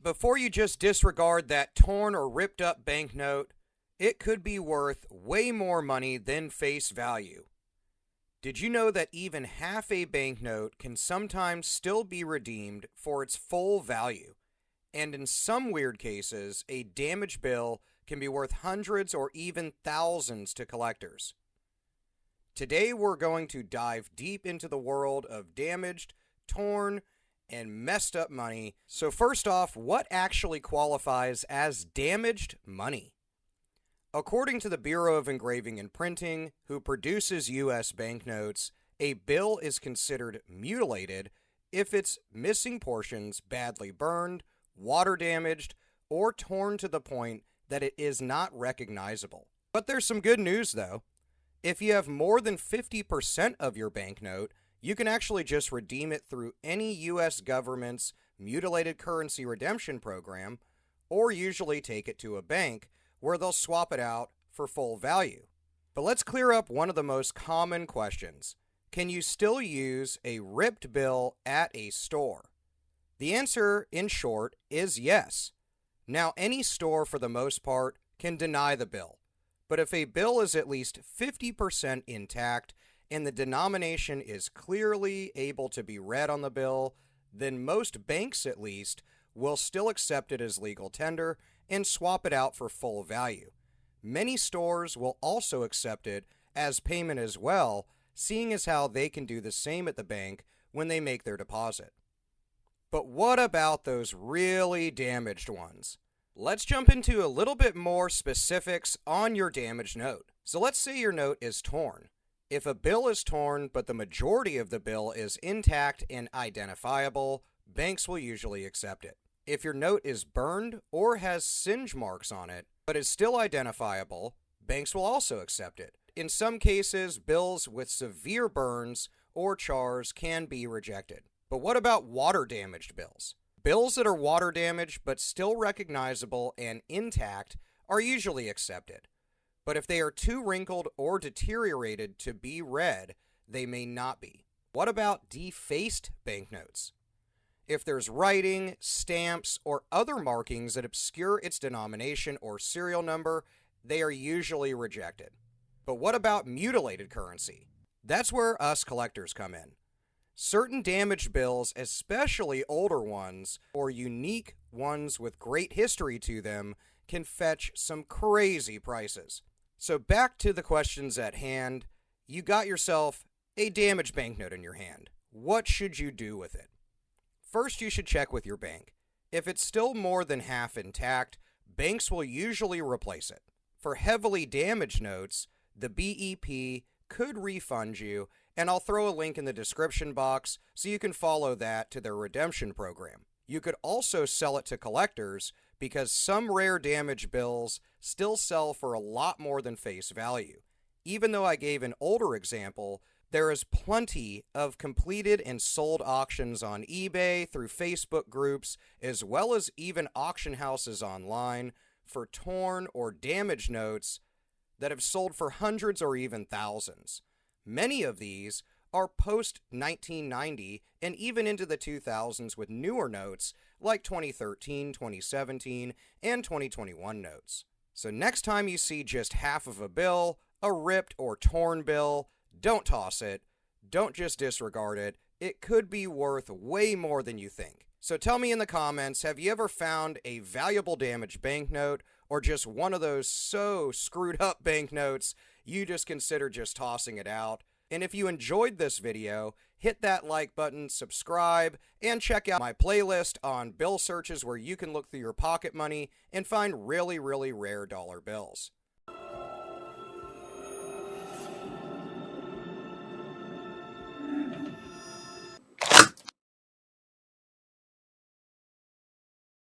Before you just disregard that torn or ripped up banknote, it could be worth way more money than face value. Did you know that even half a banknote can sometimes still be redeemed for its full value? And in some weird cases, a damaged bill can be worth hundreds or even thousands to collectors. Today we're going to dive deep into the world of damaged, torn, and messed up money. So first off, what actually qualifies as damaged money? According to the Bureau of Engraving and Printing, who produces U.S. banknotes, a bill is considered mutilated if its missing portions badly burned, water damaged, or torn to the point that it is not recognizable. But there's some good news though. If you have more than 50% of your banknote, you can actually just redeem it through any U.S. government's mutilated currency redemption program, or usually take it to a bank where they'll swap it out for full value. But let's clear up one of the most common questions. Can you still use a ripped bill at a store? The answer, in short, is yes. Now, any store, for the most part, can deny the bill. But if a bill is at least 50% intact and the denomination is clearly able to be read on the bill, then most banks, at least, will still accept it as legal tender and swap it out for full value. Many stores will also accept it as payment as well, seeing as how they can do the same at the bank when they make their deposit. But what about those really damaged ones? Let's jump into a little bit more specifics on your damaged note. So let's say your note is torn. If a bill is torn, but the majority of the bill is intact and identifiable, banks will usually accept it. If your note is burned or has singe marks on it, but is still identifiable, banks will also accept it. In some cases, bills with severe burns or chars can be rejected. But what about water-damaged bills? Bills that are water damaged but still recognizable and intact are usually accepted. But if they are too wrinkled or deteriorated to be read, they may not be. What about defaced banknotes? If there's writing, stamps, or other markings that obscure its denomination or serial number, they are usually rejected. But what about mutilated currency? That's where us collectors come in. Certain damaged bills, especially older ones, or unique ones with great history to them, can fetch some crazy prices. So back to the questions at hand. You got yourself a damaged banknote in your hand. What should you do with it? First, you should check with your bank. If it's still more than half intact, banks will usually replace it. For heavily damaged notes, the BEP could refund you, and I'll throw a link in the description box so you can follow that to their redemption program. You could also sell it to collectors because some rare damaged bills still sell for a lot more than face value. Even though I gave an older example, there is plenty of completed and sold auctions on eBay, through Facebook groups, as well as even auction houses online for torn or damaged notes that have sold for hundreds or even thousands. Many of these are post-1990 and even into the 2000s with newer notes like 2013, 2017, and 2021 notes. So next time you see just half of a bill, a ripped or torn bill, don't toss it. Don't just disregard it. It could be worth way more than you think. So tell me in the comments, have you ever found a valuable damaged banknote, or just one of those so screwed up banknotes you just consider just tossing it out? And if you enjoyed this video, hit that like button, subscribe, and check out my playlist on bill searches where you can look through your pocket money and find really, really rare dollar bills.